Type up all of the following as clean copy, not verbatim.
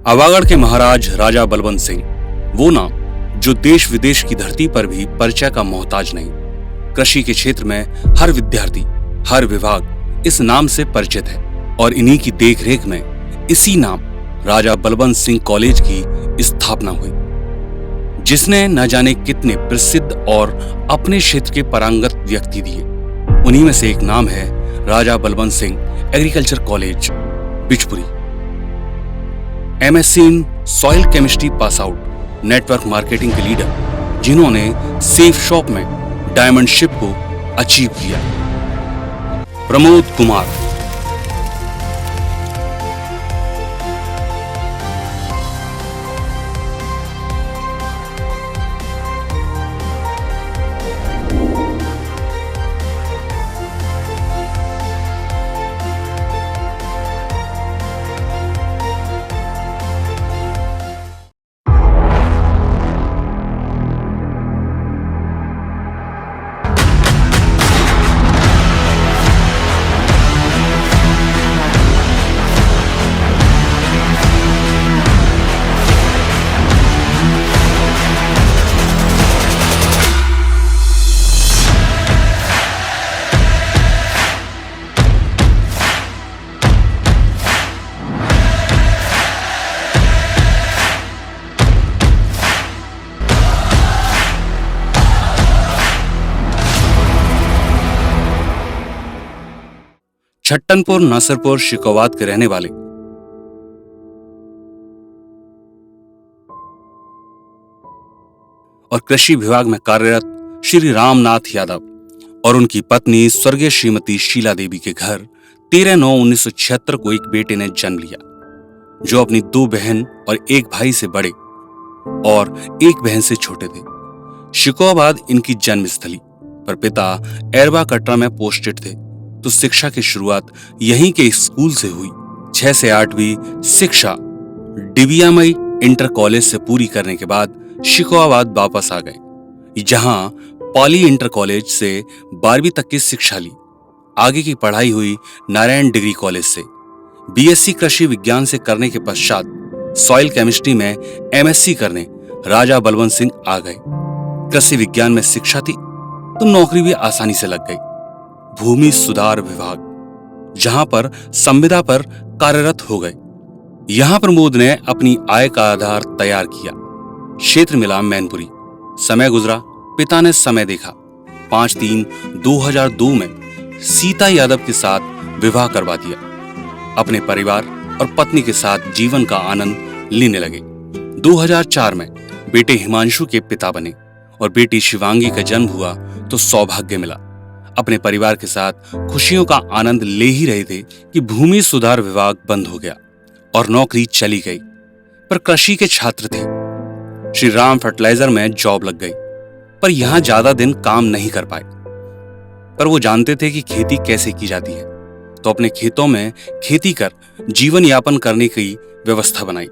आवागढ़ के महाराज राजा बलवंत सिंह, वो नाम जो देश विदेश की धरती पर भी परिचय का मोहताज नहीं। कृषि के क्षेत्र में हर विद्यार्थी, हर विभाग इस नाम से परिचित है और इन्हीं की देखरेख में इसी नाम राजा बलवंत सिंह कॉलेज की स्थापना हुई, जिसने न जाने कितने प्रसिद्ध और अपने क्षेत्र के पारंगत व्यक्ति दिए। उन्हीं में से एक नाम है Raja Balwant Singh agriculture college Bichpuri. MSc in soil chemistry pass out, network marketing के लीडर, जिन्होंने सेफ शॉप में डायमंडशिप को अचीव किया। प्रमोद कुमार। छट्टनपुर नासरपुर शिकोवात के रहने वाले और कृषि विभाग में कार्यरत श्री रामनाथ यादव और उनकी पत्नी स्वर्गीय श्रीमती शीला देवी के घर 13/9/1976 को एक बेटे ने जन्म लिया, जो अपनी 2 बहन और 1 भाई से बड़े और 1 बहन से छोटे थे। शिकोवाबाद इनकी जन्मस्थली, पर पिता एरवा कटरा में पोस्टेड थे, तो शिक्षा की शुरुआत यहीं के स्कूल से हुई। 6 से 8वीं शिक्षा डिबियामई इंटर कॉलेज से पूरी करने के बाद शिकोवाबाद वापस आ गए, जहां पॉली इंटर कॉलेज से 12वीं तक की शिक्षा ली। आगे की पढ़ाई हुई नारायण डिग्री कॉलेज से। बीएससी कृषि विज्ञान से करने के पश्चात सॉइल केमिस्ट्री में एमएससी करने राजा बलवंत सिंह आ गए। कृषि विज्ञान में शिक्षा थी तो नौकरी भी आसानी से लग गई। भूमि सुधार विभाग, जहां पर संविदा पर कार्यरत हो गए। यहां प्रमोद ने अपनी आय का आधार तैयार किया। क्षेत्र मिला मैनपुरी। समय गुजरा, पिता ने समय देखा। 5/3/2002 में सीता यादव के साथ विवाह करवा दिया। अपने परिवार और पत्नी के साथ जीवन का आनंद लेने लगे। 2004 में बेटे हिमांशु के पिता बने और बेटी शिवांगी का जन्म हुआ तो सौभाग्य मिला। अपने परिवार के साथ खुशियों का आनंद ले ही रहे थे कि भूमि सुधार विभाग बंद हो गया और नौकरी चली गई। पर कृषि के छात्र थे। श्री राम फर्टिलाइजर में जॉब लग गई, पर यहां ज्यादा दिन काम नहीं कर पाए। पर वो जानते थे कि खेती कैसे की जाती है, तो अपने खेतों में खेती कर जीवन यापन करने की व्यवस्था बनाई।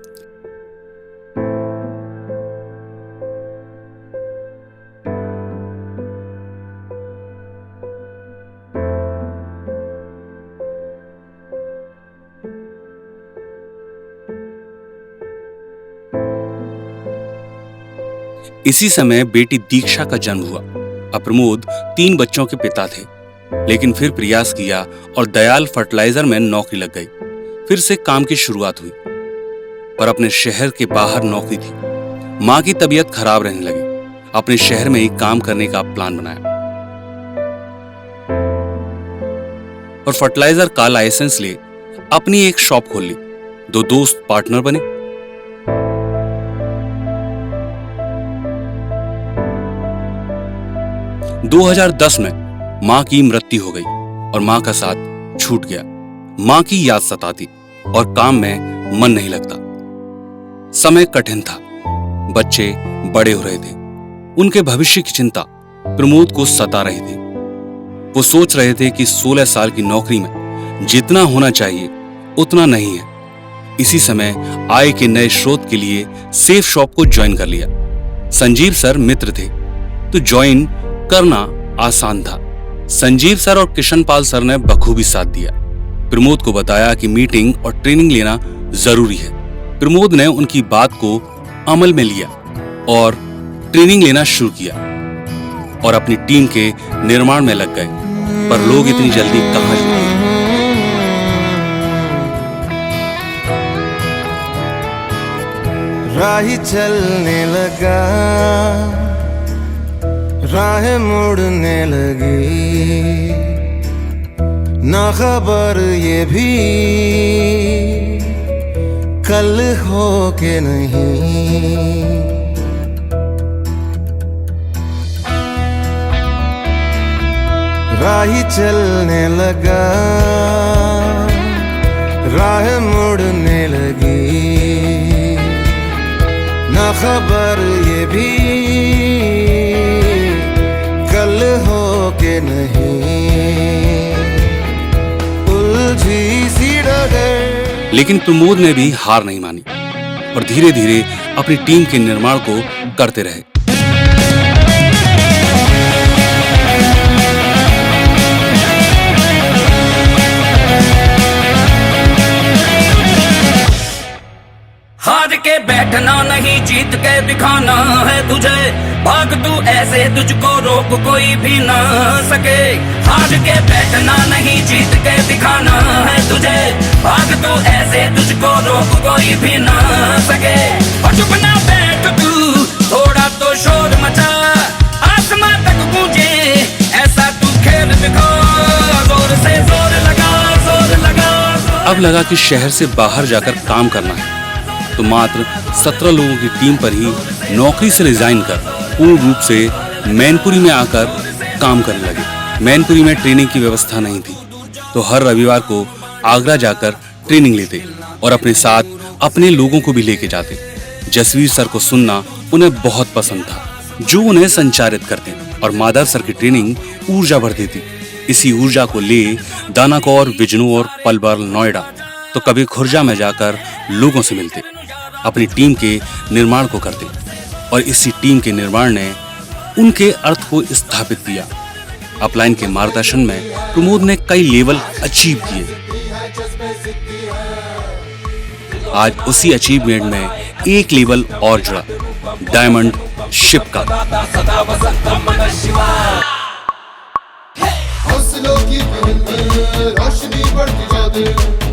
इसी समय बेटी दीक्षा का जन्म हुआ। अब प्रमोद 3 बच्चों के पिता थे, लेकिन फिर प्रयास किया और दयाल फर्टिलाइजर में नौकरी लग गई। फिर से काम की शुरुआत हुई, पर अपने शहर के बाहर नौकरी थी। मां की तबीयत खराब रहने लगी। अपने शहर में ही काम करने का प्लान बनाया और फर्टिलाइजर का लाइसेंस ले अपनी एक शॉप खोल ली। 2 दोस्त पार्टनर बने। 2010 में मां की मृत्यु हो गई और मां का साथ छूट गया। मां की याद सताती और काम में मन नहीं लगता। समय कठिन था। बच्चे बड़े हो रहे थे। उनके भविष्य की चिंता प्रमोद को सता रही थी। वो सोच रहे थे कि 16 साल की नौकरी में जितना होना चाहिए उतना नहीं है। इसी समय आय के नए स्रोत के लिए सेफ शॉप को ज्वाइन कर लिया। संजीव सर मित्र थे तो ज्वाइन करना आसान था। संजीव सर और किशन पाल सर ने बखूबी साथ दिया। प्रमोद को बताया कि मीटिंग और ट्रेनिंग लेना जरूरी है प्रमोद ने उनकी बात को अमल में लिया और ट्रेनिंग लेना शुरू किया और अपनी टीम के निर्माण में लग गए। पर लोग इतनी जल्दी कहां जुटे। राही चलने लगा, राहें मुड़ने लगी, ना खबर ये भी कल हो के नहीं। राही चलने लगा, राह मुड़ने लगी, ना खबर ये भी कल हो के नहीं। उलझी सी डगर। लेकिन प्रमोद ने भी हार नहीं मानी और धीरे धीरे अपनी टीम के निर्माण को करते रहे। हार के बैठना नहीं, जीत के दिखाना है तुझे। भाग तू ऐसे, तुझको रोक कोई भी ना सके। हार के बैठना नहीं, जीत के दिखाना है तुझे। भाग तू ऐसे, तुझको रोक कोई भी ना सके। और चुप ना बैठ तू, थोड़ा तो शोर मचा, आसमां तक गूंजे ऐसा तू खेल दिखा। जोर से जोर लगा, जोर लगा। अब लगा कि शहर से बाहर जाकर काम करना है, तो मात्र 17 लोगों की टीम पर ही नौकरी से रिजाइन कर पूर्ण रूप से मैनपुरी में आकर काम करने लगे। मैनपुरी में ट्रेनिंग की व्यवस्था नहीं थी, तो हर रविवार को आगरा जाकर ट्रेनिंग लेते और अपने साथ अपने लोगों को भी लेके जाते। जसवीर सर को सुनना उन्हें बहुत पसंद था, जो उन्हें संचारित करते और माधव सर की ट्रेनिंग ऊर्जा भर देती। इसी ऊर्जा को ले दाना कौर, विजनू और पलवल नोएडा तो कभी खुर्जा में जाकर लोगों से मिलते, अपनी टीम के निर्माण को करते और इसी टीम के निर्माण ने उनके अर्थ को स्थापित किया। अपलाइन के मार्गदर्शन में प्रमोद ने कई लेवल अचीव किए। आज उसी अचीवमेंट में एक लेवल और जुड़ा, डायमंड शिप का। हौसलों की रोशनी बढ़ती जाती